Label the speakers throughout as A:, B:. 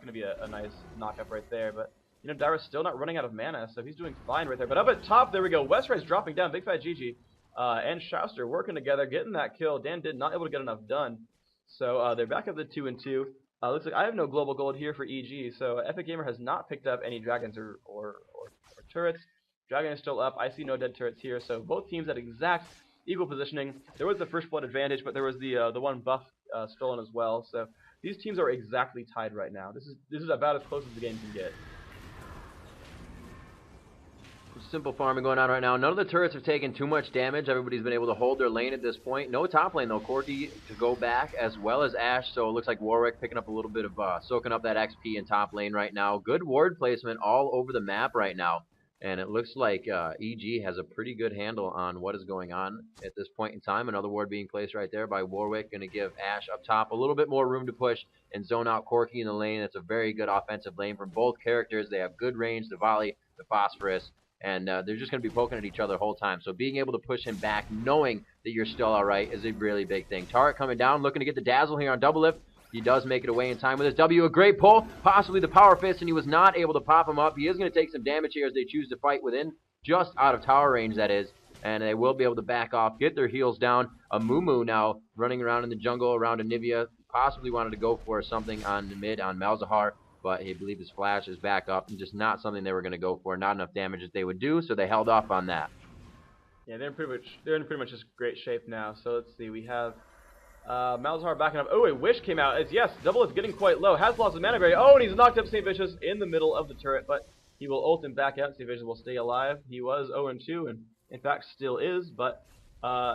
A: going to be a nice knock-up right there. But, you know, Dyra's still not running out of mana, so he's doing fine right there. But up at top, there we go. Westrice dropping down. Big Fat GG and Shouster working together, getting that kill. Dan did not able to get enough done. So they're back up to 2-2. Looks like I have no global gold here for EG, so EpikGamer has not picked up any dragons or turrets. Dragon is still up. I see no dead turrets here, so both teams at exact equal positioning. There was the first blood advantage, but there was the one buff stolen as well. So these teams are exactly tied right now. This is about as close as the game can get.
B: Simple farming going on right now. None of the turrets have taken too much damage. Everybody's been able to hold their lane at this point. No top lane though. Corky to go back as well as Ashe. So it looks like Warwick picking up a little bit of soaking up that XP in top lane right now. Good ward placement all over the map right now. And it looks like EG has a pretty good handle on what is going on at this point in time. Another ward being placed right there by Warwick. Going to give Ashe up top a little bit more room to push and zone out Corky in the lane. It's a very good offensive lane from both characters. They have good range, the volley, the phosphorus. And they're just going to be poking at each other the whole time. So being able to push him back, knowing that you're still all right, is a really big thing. Turret coming down, looking to get the dazzle here on double lift. He does make it away in time with his W. A great pull, possibly the power fist, and he was not able to pop him up. He is going to take some damage here as they choose to fight within, just out of tower range, that is. And they will be able to back off, get their heals down. A Mumu now running around in the jungle around Anivia. Possibly wanted to go for something on the mid on Malzahar. But he believed his flash is back up and just not something they were going to go for. Not enough damage that they would do, so they held off on that.
A: Yeah, they're in pretty much just great shape now. So let's see, we have Malzahar backing up. Oh, a Wish came out. Yes, double is getting quite low. Has lost his mana berry. Oh, and he's knocked up St. Vicious in the middle of the turret, but he will ult him back out. St. Vicious will stay alive. He was 0-2, and in fact still is. But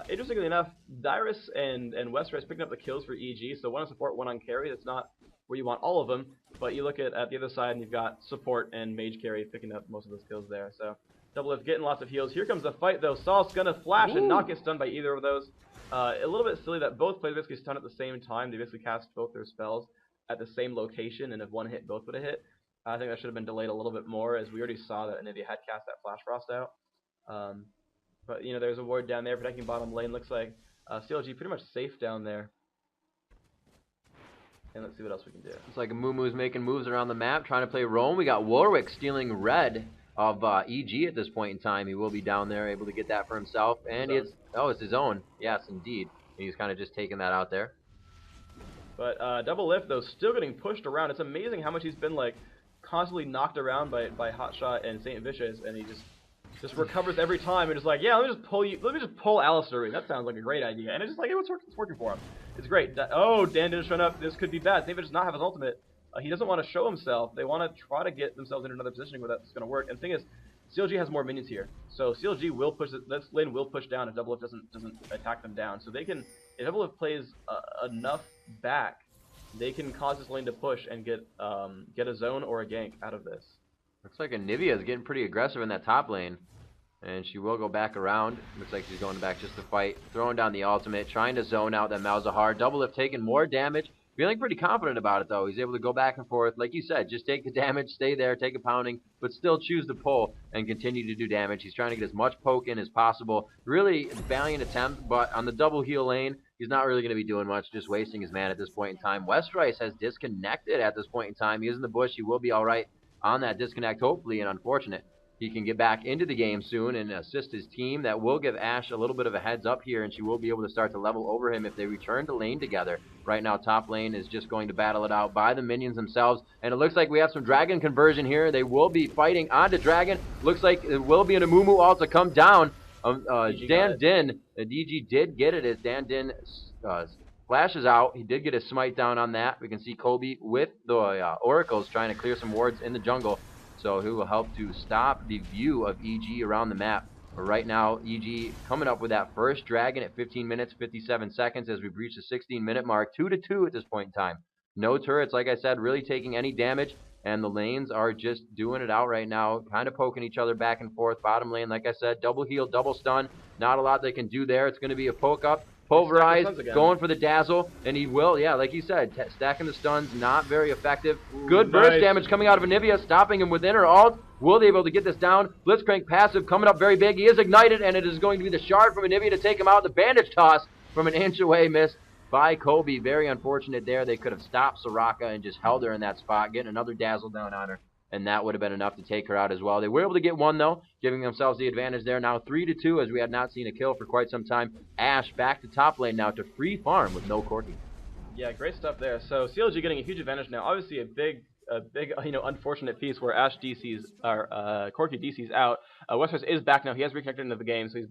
A: interestingly enough, Dyrus and Westrice picking up the kills for EG. So one on support, one on carry. That's not where you want all of them, but you look at the other side and you've got support and mage carry picking up most of those kills there. So double lift getting lots of heals. Here comes the fight though. Saul's gonna flash and not get stunned by either of those. A little bit silly that both players basically stun at the same time. They basically cast both their spells at the same location, and if one hit, both would have hit. I think that should have been delayed a little bit more, as we already saw that Anivia had cast that Flash Frost out. But you know, there's a ward down there protecting bottom lane. Looks like CLG pretty much safe down there. And let's see what else we can do.
B: It's like Mumu's making moves around the map, trying to play Roam. We got Warwick stealing red of EG at this point in time. He will be down there, able to get that for himself. And it's his own. Yes, indeed. He's kind of just taking that out there.
A: But double lift, though, still getting pushed around. It's amazing how much he's been, like, constantly knocked around by Hotshot and St. Vicious, and he just recovers every time and just like, yeah, let me just pull Alistair in. That sounds like a great idea. And it's just like, it's working for him. It's great. Oh, Dan didn't show up. This could be bad. St. Vicious does not have his ultimate. He doesn't want to show himself. They want to try to get themselves in another positioning where that's going to work. And the thing is, CLG has more minions here, so CLG will push. This lane will push down if double lift doesn't attack them down. So they can, if double lift plays enough back, they can cause this lane to push and get a zone or a gank out of this.
B: Looks like Anivia is getting pretty aggressive in that top lane. And she will go back around. Looks like she's going back just to fight. Throwing down the ultimate. Trying to zone out that Malzahar. Double lift taking more damage. Feeling pretty confident about it though. He's able to go back and forth. Like you said, just take the damage, stay there, take a pounding, but still choose to pull and continue to do damage. He's trying to get as much poke in as possible. Really valiant attempt, but on the double heal lane, he's not really going to be doing much, just wasting his mana at this point in time. Westrice has disconnected at this point in time. He is in the bush. He will be alright on that disconnect, hopefully, and unfortunate. He can get back into the game soon and assist his team. That will give Ashe a little bit of a heads up here, and she will be able to start to level over him if they return to lane together. Right now, top lane is just going to battle it out by the minions themselves, and it looks like we have some dragon conversion here. They will be fighting onto dragon. Looks like it will be an Amumu ult to come down. Dan Din, DG did get it as Dan Din flashes out. He did get a smite down on that. We can see Kobe with the oracles trying to clear some wards in the jungle. So he will help to stop the view of EG around the map. But right now, EG coming up with that first dragon at 15 minutes, 57 seconds as we've reached the 16-minute mark. 2-2 at this point in time. No turrets, like I said, really taking any damage. And the lanes are just doing it out right now, kind of poking each other back and forth. Bottom lane, like I said, double heal, double stun. Not a lot they can do there. It's going to be a poke up. Pulverize, going for the dazzle, and he will, yeah, like you said, stacking the stuns, not very effective. Ooh, good burst damage coming out of Anivia, stopping him within her ult. Will they be able to get this down? Blitzcrank passive coming up very big. He is ignited, and it is going to be the shard from Anivia to take him out. The bandage toss from an inch away missed. by Kobe. Very unfortunate there. They could have stopped Soraka and just held her in that spot, getting another dazzle down on her, and that would have been enough to take her out as well. They were able to get one, though, giving themselves the advantage there. Now 3-2, as we had not seen a kill for quite some time. Ash back to top lane now to free farm with no Corki.
A: Yeah, great stuff there. So CLG getting a huge advantage now. Obviously a big unfortunate piece where Ash DC's or Corki DC's out. Westeros is back now. He has reconnected into the game, so he's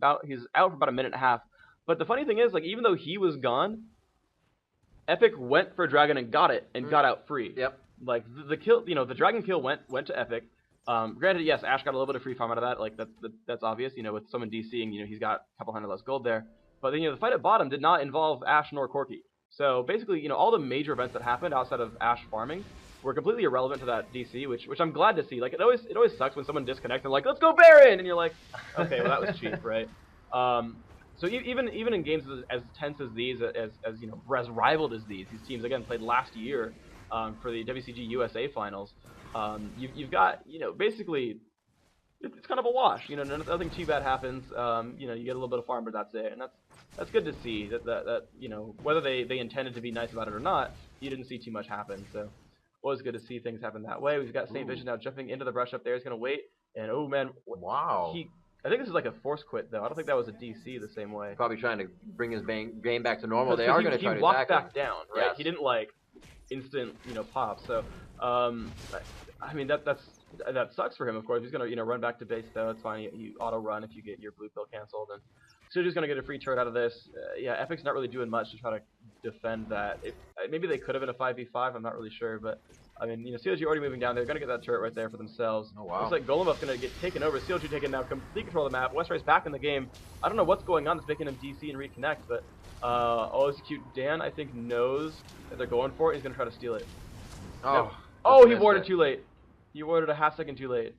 A: out for about a minute and a half. But the funny thing is, like, even though he was gone, Epic went for Dragon and got it and got out free.
B: Yep.
A: Like the kill, the Dragon kill went to Epic. Granted, yes, Ash got a little bit of free farm out of that. Like that's obvious. With someone DCing, he's got a couple hundred less gold there. But then the fight at bottom did not involve Ash nor Corki. So basically, all the major events that happened outside of Ash farming were completely irrelevant to that DC, which I'm glad to see. Like it always sucks when someone disconnects and like, let's go Baron, and you're like, okay, well that was cheap, right? So even in games as tense as these, as rivaled as these teams again played last year for the WCG USA finals, you've got basically it's kind of a wash. Nothing too bad happens. You get a little bit of farm, but that's it, and that's good to see. That whether they intended to be nice about it or not, you didn't see too much happen. So always good to see things happen that way. We've got Saint Vision now jumping into the brush up there. He's gonna wait, and oh man,
B: wow.
A: I think this is like a force quit, though. I don't think that was a DC the same way.
B: Probably trying to bring his game back to normal. They are going to try to
A: He walked
B: attack
A: back down, right?
B: Yes.
A: He didn't, like, instant, pop. So, I mean, that sucks for him, of course. He's going to, run back to base, though. It's fine. You auto-run if you get your blue pill canceled. And so just going to get a free turret out of this. Yeah, Epic's not really doing much to try to defend that. Maybe they could have been a 5v5. I'm not really sure, but... I mean, CLG already moving down. They're going to get that turret right there for themselves.
B: Oh, wow.
A: Looks like Golemov's going to get taken over. CLG taking now complete control of the map. Westeray's back in the game. I don't know what's going on that's making him DC and reconnect, but it's cute. Dan, I think, knows that they're going for it. He's going to try to steal it. He warded too late. He warded a half second too late.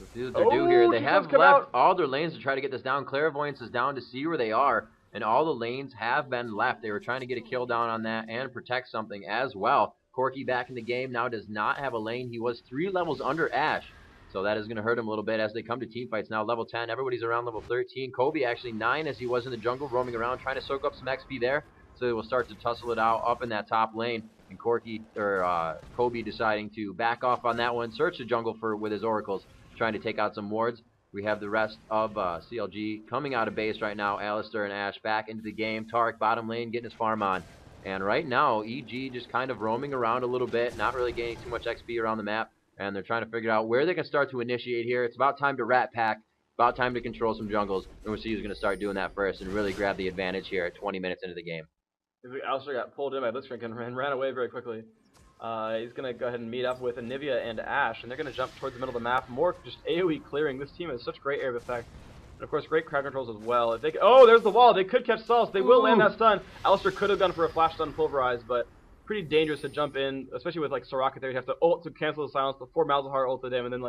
B: Let's see what they're doing here. They have left all their lanes to try to get this down. Clairvoyance is down to see where they are, and all the lanes have been left. They were trying to get a kill down on that and protect something as well. Corki back in the game now does not have a lane. He was 3 levels under Ash, so that is going to hurt him a little bit as they come to team fights now. Level 10, everybody's around level 13. Kobe actually 9 as he was in the jungle, roaming around, trying to soak up some XP there. So they will start to tussle it out up in that top lane. And Kobe deciding to back off on that one, search the jungle with his oracles, trying to take out some wards. We have the rest of CLG coming out of base right now. Alistair and Ash back into the game. Tarek bottom lane getting his farm on. And right now, EG just kind of roaming around a little bit, not really gaining too much XP around the map. And they're trying to figure out where they can start to initiate here. It's about time to rat pack, about time to control some jungles. And we'll see who's going to start doing that first and really grab the advantage here at 20 minutes into the game.
A: Alistair got pulled in by Blitzcrank and ran away very quickly. He's going to go ahead and meet up with Anivia and Ash, and they're going to jump towards the middle of the map. More just AoE clearing. This team has such great area of effect. And of course, great crowd controls as well. If they there's the wall. They could catch Sauce. They will land that stun. Alistair could have gone for a flash stun pulverize, but pretty dangerous to jump in, especially with like Soraka there. You have to ult to cancel the silence before Malzahar ulted him, and then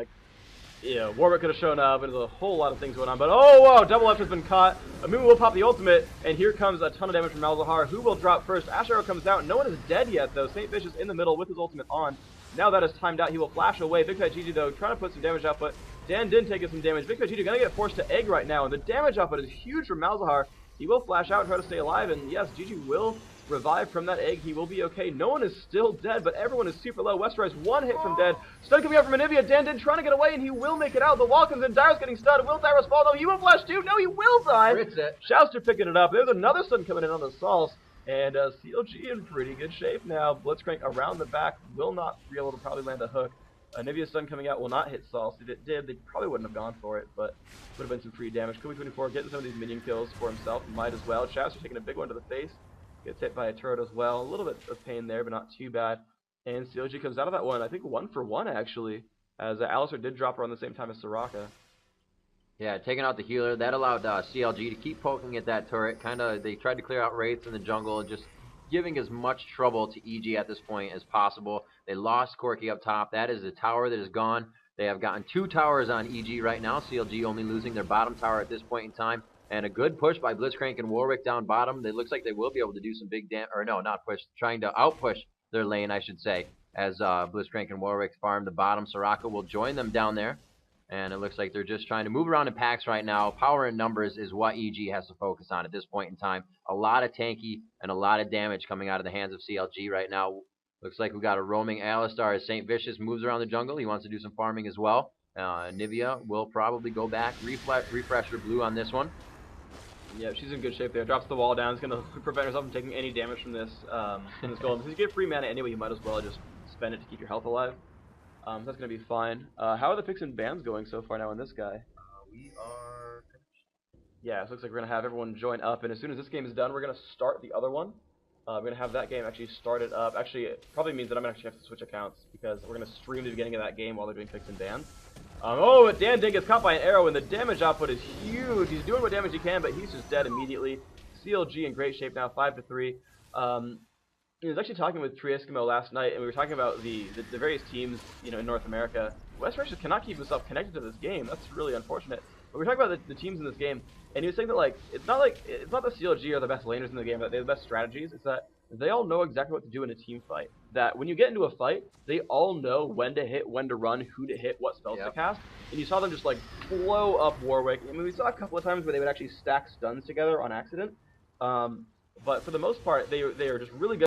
A: Warwick could have shown up, and there's a whole lot of things going on. But double F has been caught. Amumu will pop the ultimate, and here comes a ton of damage from Malzahar, who will drop first. Ash Arrow comes out. No one is dead yet, though. St. Fish is in the middle with his ultimate on. Now that is timed out. He will flash away. Big Fat GG, though, trying to put some damage output. Dan did take some damage. Big Fat GG going to get forced to egg right now, and the damage output is huge from Malzahar. He will flash out and try to stay alive, and yes, GG will revive from that egg. He will be okay. No one is still dead, but everyone is super low. Westeros 1 hit from dead. Stun coming out from Anivia. Dan did trying to get away, and he will make it out. The wall comes in. Dyrus getting stunned. Will Dyrus fall? No, he will flash too. No, he will die. Shouster picking it up. There's another stun coming in on the Sauce. And CLG in pretty good shape now. Blitzcrank around the back will not be able to probably land a hook. Nivea's stun coming out will not hit Sauce. If it did, they probably wouldn't have gone for it, but would have been some free damage. Kobe 24 getting some of these minion kills for himself. Might as well. Shouster taking a big one to the face. Gets hit by a turret as well. A little bit of pain there, but not too bad. And CLG comes out of that one, I think 1-for-1 actually, as Alistair did drop around the same time as Soraka.
B: Yeah, taking out the healer. That allowed CLG to keep poking at that turret. They tried to clear out wraiths in the jungle, just giving as much trouble to EG at this point as possible. They lost Corki up top. That is the tower that is gone. They have gotten 2 towers on EG right now. CLG only losing their bottom tower at this point in time. And a good push by Blitzcrank and Warwick down bottom. It looks like they will be able to do some big damage. Or no, not push. Trying to outpush their lane, I should say. As Blitzcrank and Warwick farm the bottom. Soraka will join them down there. And it looks like they're just trying to move around in packs right now. Power and numbers is what EG has to focus on at this point in time. A lot of tanky and a lot of damage coming out of the hands of CLG right now. Looks like we got a roaming Alistar as St. Vicious moves around the jungle. He wants to do some farming as well. Nivea will probably go back, refresh her blue on this one.
A: Yeah, she's in good shape there. Drops the wall down. It's going to prevent herself from taking any damage from this golem. Because you get free mana anyway, you might as well just spend it to keep your health alive. So that's going to be fine. How are the picks and bans going so far now on this guy?
C: We are finished.
A: Yeah, so it looks like we're going to have everyone join up. And as soon as this game is done, we're going to start the other one. We're going to have that game actually started up. Actually, it probably means that I'm going to actually have to switch accounts. Because we're going to stream the beginning of that game while they're doing picks and bans. Oh, Dan Dink gets caught by an arrow, and the damage output is huge. He's doing what damage he can, but he's just dead immediately. CLG in great shape now, 5-3. I was actually talking with Tree Eskimo last night, and we were talking about the various teams, in North America. West Russia cannot keep himself connected to this game. That's really unfortunate. But we were talking about the teams in this game, and he was saying that it's not the CLG are the best laners in the game, that they have the best strategies. It's that they all know exactly what to do in a team fight. That when you get into a fight, they all know when to hit, when to run, who to hit, what spells to cast. And you saw them just blow up Warwick. I mean, we saw a couple of times where they would actually stack stuns together on accident. But for the most part, they are just really good.